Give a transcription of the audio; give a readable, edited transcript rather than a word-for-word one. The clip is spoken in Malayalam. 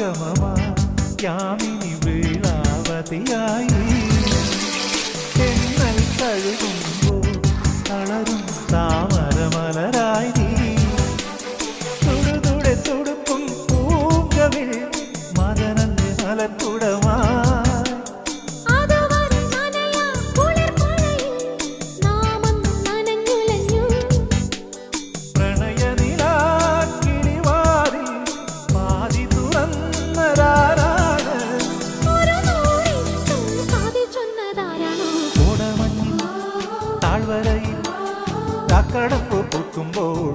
സംഗമമാ യാമിനി വേളാവതിയായി എന്നൽ കഴുകുമ്പോൾ തളരും താമരമലരായി നീ തുടുതുടെ തുടുക്കും പൂങ്കവിൽ മദനന്റെ മലത്തുടമായി താഴ്വരയിൽ കാക്കടപ്പ് പൂക്കുമ്പോൾ